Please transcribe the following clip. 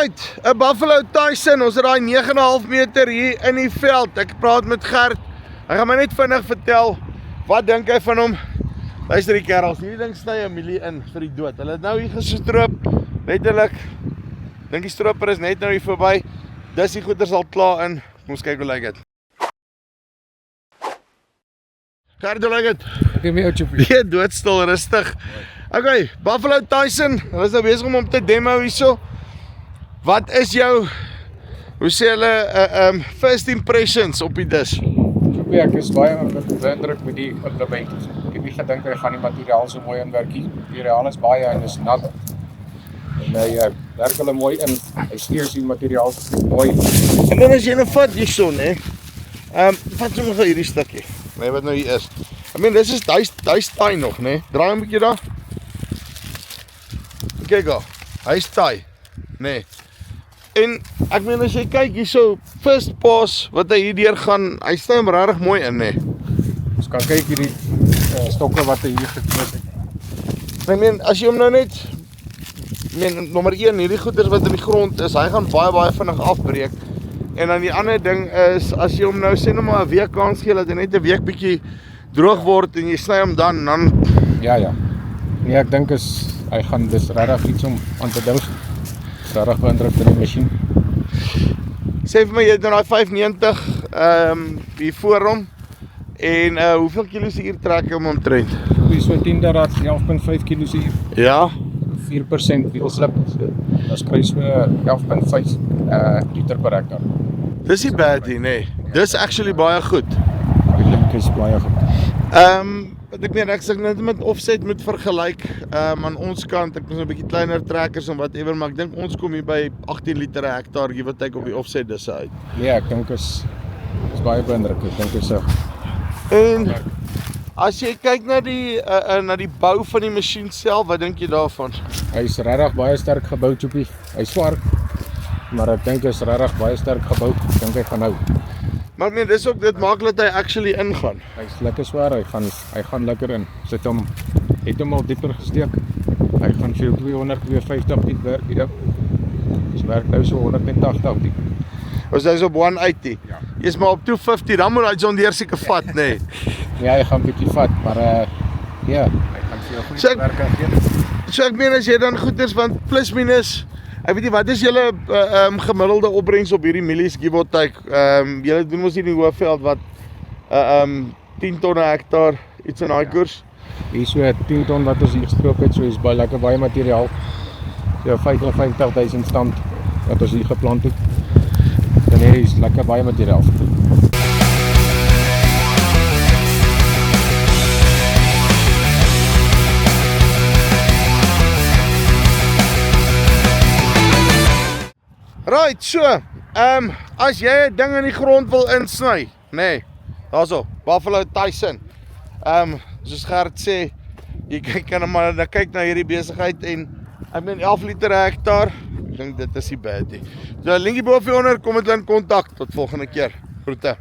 Right, 'n Buffalo Tyson, ons het daai 9,5 meter hier in die veld. Ek praat met Gert. Hy gaan my net vinnig vertel, wat dink hy van hom? Luister die kerels, hierdie ding sny 'n milie in vir die dood. Hulle het nou hier gestroop, letterlik. Dink die stroper is net nou hier verby. Dis die goeders al klaar in. Ons kyk hoe lyk dit. Gert, hoe lyk dit? Ek het my ou choppie. Nee, doodstil, rustig. Okay, Buffalo Tyson, hulle is nou besig om te demo hierso. Wat is jou, hoe sê hulle, first impressions op die dis? Choppie, ek is baie beïndruk met die implementjies. Ek het nie gedink hy gaan die materiaal so mooi inwerk nie. Die materiaal is baie en is nat. En hy werk hulle mooi in. Hy steers die materiaal mooi. En dan as jy nou vat hierso, né? Vat sommer gou hierdie stukkie. Nee, wat nou hier is. I mean, dis is hy's taai nog, né? Draai hom 'n bietjie daar. Kyk gou. Hy's taai, né? En ek meen as jy kyk hierso, first pass wat hy hierdeur gaan, hy sny hom regtig mooi in, né? Ons kan kyk hierdie stokke wat hy hier geknip het. Ek meen as jy hom nou net nommer 1, hierdie goeders wat in die grond is, hy gaan baie vinnig afbreek. En dan die ander ding is, as jy hom nou sê nou maar 'n week kans gee, dat hy net 'n week bietjie droog word en jy sny hom dan. Ja. Nee, ek dink hy gaan dis regtig iets om aan te dink. Dis regtig beïndruk in die masjien. Sê vir my, jy het nou daai 590 hier voor hom. En hoeveel kilos per uur trek hy hom omtrent? Dis so 10 dat 11.5 kg/uur. Ja. 4% wheel slip. Dit kry so 11.5 liter per hektaar. Dis nie bad nie, nee. Dis actually baie goed. Ek dink is baie goed. Wat ek meen, ek sê net met offset moet vergelyk aan ons kant. Ek is 'n bietjie kleiner trekkers en whatever, maar ek dink ons kom hier by 18 liter per hektaar give or take op die offset dis uit. Nee, ek dink is baie beïndruk. Ek dink is En as jy kyk na die bou van die masjien self, wat dink jy daarvan? Hy's regtig baie sterk gebou, Choppie. Hy's swart, maar ek dink hy's regtig baie sterk gebou. Ek dink hy gaan hou. Maar ek meen, dis ook, dit maak dat hy actually ingaan. Hy's lekker swaar, hy gaan lekker in. Het hom al dieper gesteek. Hy gaan vir jou 250 feet werk hier. Dis werk nou so 180 diep. Ons is op 180. Ja. Jy's maar op 250, dan moet hy John Deere seker vat, nê. Nee. Ja, hy gaan bietjie vat, maar ja, hy gaan vir jou goeie werk gee. So ek meen as jy dan goeders, want plus minus, ek weet nie, wat is julle gemiddelde opbrengs op hierdie mielies give or take? Julle doen mos hier in die Hoëveld wat 10 ton per hektaar, iets in daai koers. Hier so 10 ton wat ons hier gestroop het, so is baie materiaal. So 55.000 stand wat ons hier geplant het. Dan is lekker baie materiaal. Right, so, as jy 'n ding in die grond wil insny, nê, daarso, Buffalo Tyson. Soos Gert sê, jy kan maar kyk na hierdie besigheid en ek meen 11 liter per hektaar. Ek dink dit is nie bad nie. So, linkie bo of onder, kom met hulle in kontak. Tot volgende keer. Groete.